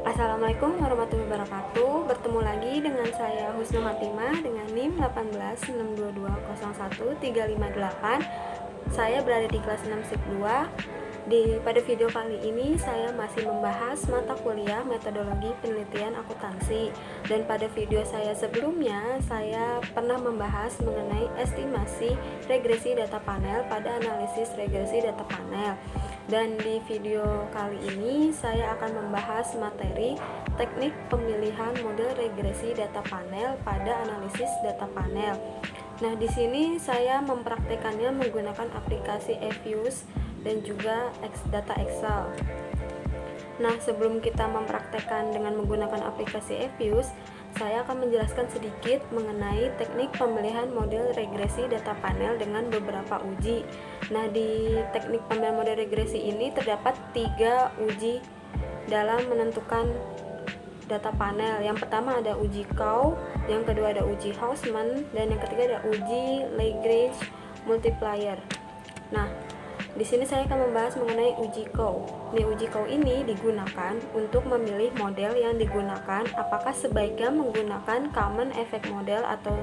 Assalamualaikum warahmatullahi wabarakatuh. Bertemu lagi dengan saya Husnul Hatimah dengan NIM 18622011358. Saya berada di kelas 6 SIP 2. Pada video kali ini saya masih membahas mata kuliah metodologi penelitian akuntansi. Dan pada video saya sebelumnya saya pernah membahas mengenai estimasi regresi data panel pada analisis regresi data panel. Dan di video kali ini saya akan membahas materi teknik pemilihan model regresi data panel pada analisis data panel. Nah, di sini saya mempraktekannya menggunakan aplikasi eViews dan juga data Excel. Nah, sebelum kita mempraktekkan dengan menggunakan aplikasi eViews, saya akan menjelaskan sedikit mengenai teknik pemilihan model regresi data panel dengan beberapa uji. Nah, di teknik pemilihan model regresi ini terdapat 3 uji dalam menentukan data panel. Yang pertama ada uji Cow, yang kedua ada uji Hausman, dan yang ketiga ada uji Lagrange multiplier. Nah, di sini saya akan membahas mengenai uji Cow. Uji Cow ini digunakan untuk memilih model yang digunakan, apakah sebaiknya menggunakan Common Effect Model atau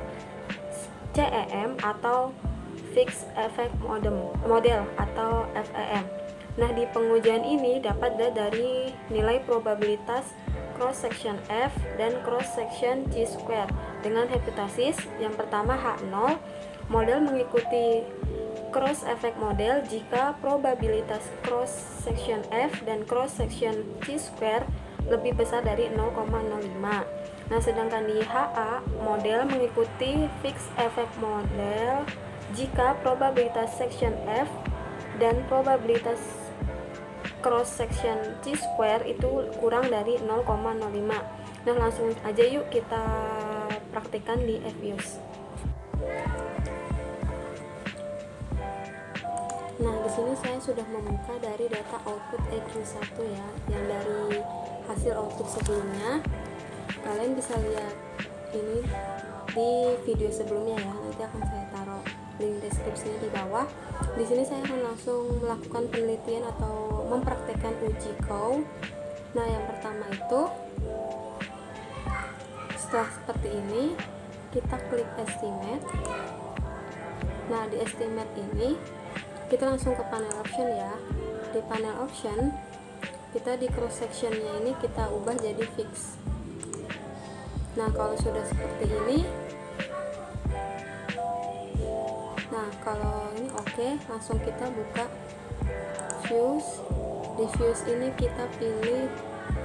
CEM atau Fixed Effect Model atau FEM. Nah, di pengujian ini dapat dari nilai probabilitas cross section F dan cross section Chi-square dengan hipotesis yang pertama H0, model mengikuti cross effect model jika probabilitas cross section F dan cross section Chi-square lebih besar dari 0,05. Nah, sedangkan di HA, model mengikuti fixed effect model jika probabilitas section F dan probabilitas cross section Chi-square itu kurang dari 0,05. Nah, langsung aja yuk kita praktikkan di eViews. Nah, di sini saya sudah membuka dari data output EQ1 ya, yang dari hasil output sebelumnya. Kalian bisa lihat ini di video sebelumnya ya. Nanti akan saya taruh link deskripsinya di bawah. Di sini saya akan langsung melakukan penelitian atau mempraktekkan uji Cow. Nah, yang pertama itu setelah seperti ini kita klik estimate. Nah, di estimate ini kita langsung ke panel option ya. Di panel option kita di cross sectionnya ini kita ubah jadi fix. Nah, kalau sudah seperti ini, nah kalau ini oke, langsung kita buka views. Di views ini kita pilih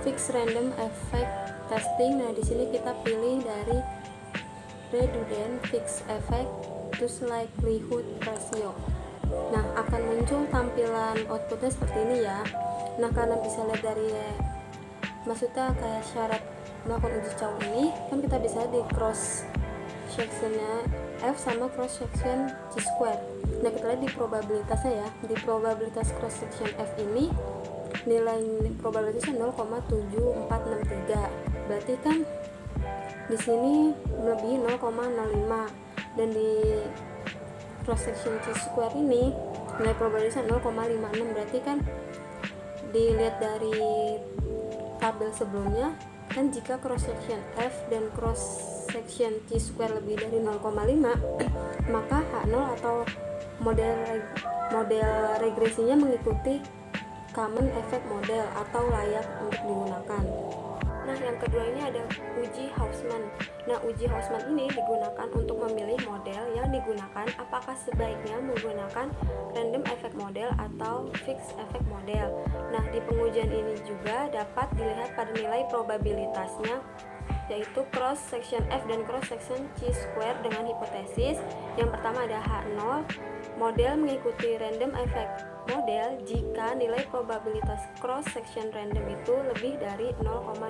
fix random effect testing. Nah, di sini kita pilih dari redundant fixed effect to likelihood ratio. Nah, akan muncul tampilan outputnya seperti ini ya. Nah, karena bisa lihat dari maksudnya kayak syarat melakukan uji Cow ini kan kita bisa di cross sectionnya F sama cross section Chi-square. Nah, kita lihat di probabilitasnya ya. Di probabilitas cross section F ini nilai probabilitasnya 0,7463. Berarti kan di sini melebihi 0,05, dan di cross section Chi-square ini nilai probabilitasnya 0,56. Berarti kan dilihat dari tabel sebelumnya kan jika cross section F dan cross section Chi-square lebih dari 0,5 maka H0 atau model regresinya mengikuti Common Effect Model atau layak untuk digunakan. Nah, yang kedua ini ada uji Hausman. Nah, uji Hausman ini digunakan untuk memilih model yang digunakan, apakah sebaiknya menggunakan random effect model atau fixed effect model. Nah, di pengujian ini juga dapat dilihat pada nilai probabilitasnya, yaitu cross section F dan cross section Chi-square dengan hipotesis yang pertama ada H0, model mengikuti random effect model jika nilai probabilitas cross section random itu lebih dari 0,05.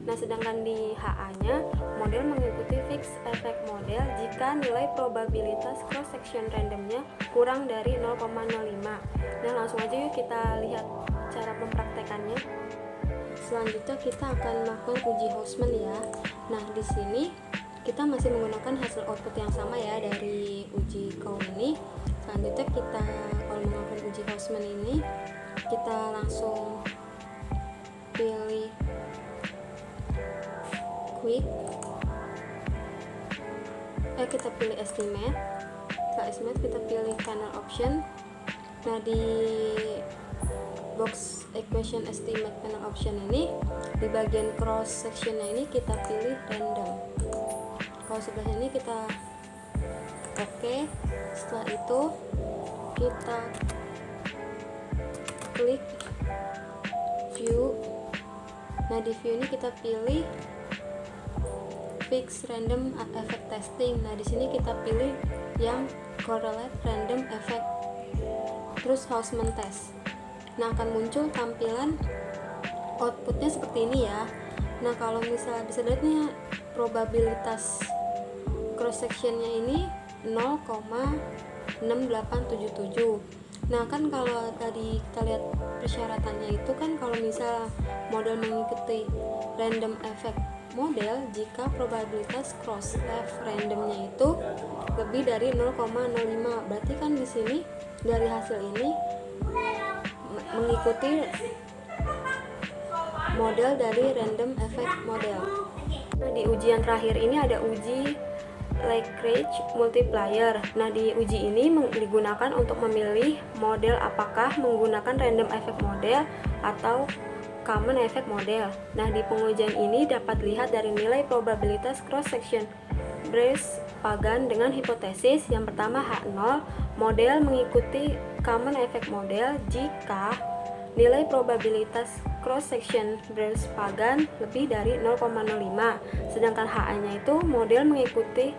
Nah, sedangkan di HA-nya model mengikuti fixed effect model jika nilai probabilitas cross section randomnya kurang dari 0,05. Nah, langsung aja yuk kita lihat cara mempraktekannya. Selanjutnya kita akan melakukan uji Hausman ya. Nah, di sini kita masih menggunakan hasil output yang sama ya dari uji Cow ini. Selanjutnya kita kalau melakukan uji Hausman ini, kita langsung pilih quick, kita pilih estimate. Setelah estimate kita pilih panel option. Nah, di box equation estimate panel option ini, di bagian cross sectionnya ini kita pilih random. Kalau sebelah ini kita oke. Setelah itu kita klik view. Nah, di view ini kita pilih fix random effect testing. Nah, di sini kita pilih yang correlate random effect, terus Hausman test. Nah, akan muncul tampilan outputnya seperti ini ya. Nah, kalau misalnya bisa lihat nih, probabilitas cross sectionnya ini 0,6877. Nah, kan kalau tadi kita lihat persyaratannya itu kan, kalau misal model mengikuti random effect model jika probabilitas cross left randomnya itu lebih dari 0,05. Berarti kan di sini dari hasil ini mengikuti model dari random effect model. Nah, di ujian terakhir ini ada uji Lagrange multiplier. Nah, di uji ini digunakan untuk memilih model apakah menggunakan random effect model atau common effect model. Nah, di pengujian ini dapat lihat dari nilai probabilitas cross section Bayes-Pagan dengan hipotesis yang pertama H0, model mengikuti common effect model jika nilai probabilitas cross section Bayes-Pagan lebih dari 0,05, sedangkan HA-nya itu model mengikuti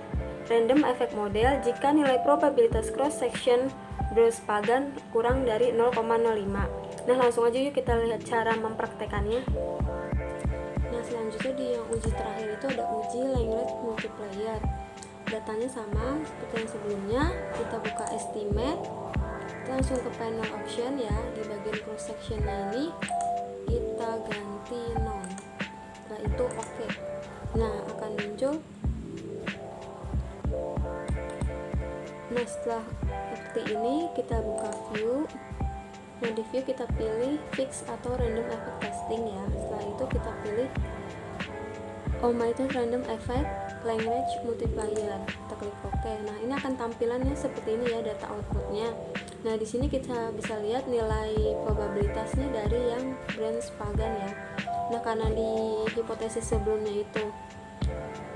random effect model jika nilai probabilitas cross section Bayes-Pagan kurang dari 0,05. Nah, langsung aja yuk kita lihat cara mempraktekannya. Nah, selanjutnya di yang uji terakhir itu ada uji Lagrange multiplier. Datanya sama seperti yang sebelumnya. Kita buka estimate, kita langsung ke panel option ya. Di bagian cross sectionnya ini kita ganti none. Setelah itu oke. Nah, akan muncul. Nah, setelah seperti ini kita buka view. Nah, di view kita pilih fix atau random effect testing ya. Setelah itu kita pilih omitted random effect Lagrange multiplier. Kita klik OK. Nah, ini akan tampilannya seperti ini ya, data outputnya. Nah, di sini kita bisa lihat nilai probabilitasnya dari yang Bayes-Pagan ya. Nah, karena di hipotesis sebelumnya itu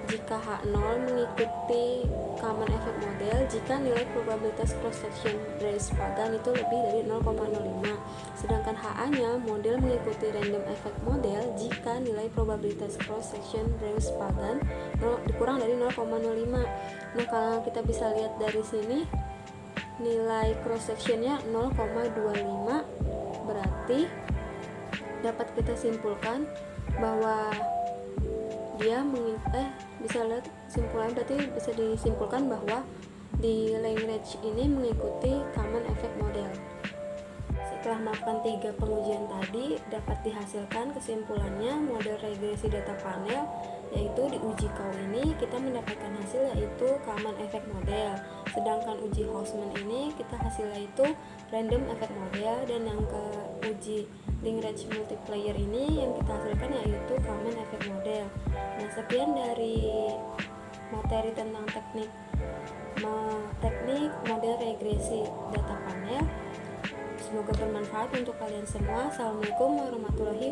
jika H0 mengikuti common effect model jika nilai probabilitas cross section Bayes-Pagan itu lebih dari 0,05, sedangkan HA-nya model mengikuti random effect model jika nilai probabilitas cross section Bayes-Pagan dikurang dari 0,05. Nah, kalau kita bisa lihat dari sini nilai cross sectionnya 0,25, berarti dapat kita simpulkan bahwa dia bisa lihat simpulan, berarti bisa disimpulkan bahwa di Lagrange ini mengikuti common effect model. Setelah melakukan 3 pengujian tadi, dapat dihasilkan kesimpulannya model regresi data panel, yaitu di uji Cow ini kita mendapatkan hasil yaitu common effect model, sedangkan uji Hausman ini kita hasilnya itu random effect model, dan yang ke uji Lagrange multiplier ini yang kita hasilkan yaitu common effect model. Nah, sekian dari materi tentang teknik model regresi data panel. Semoga bermanfaat untuk kalian semua. Assalamualaikum warahmatullahi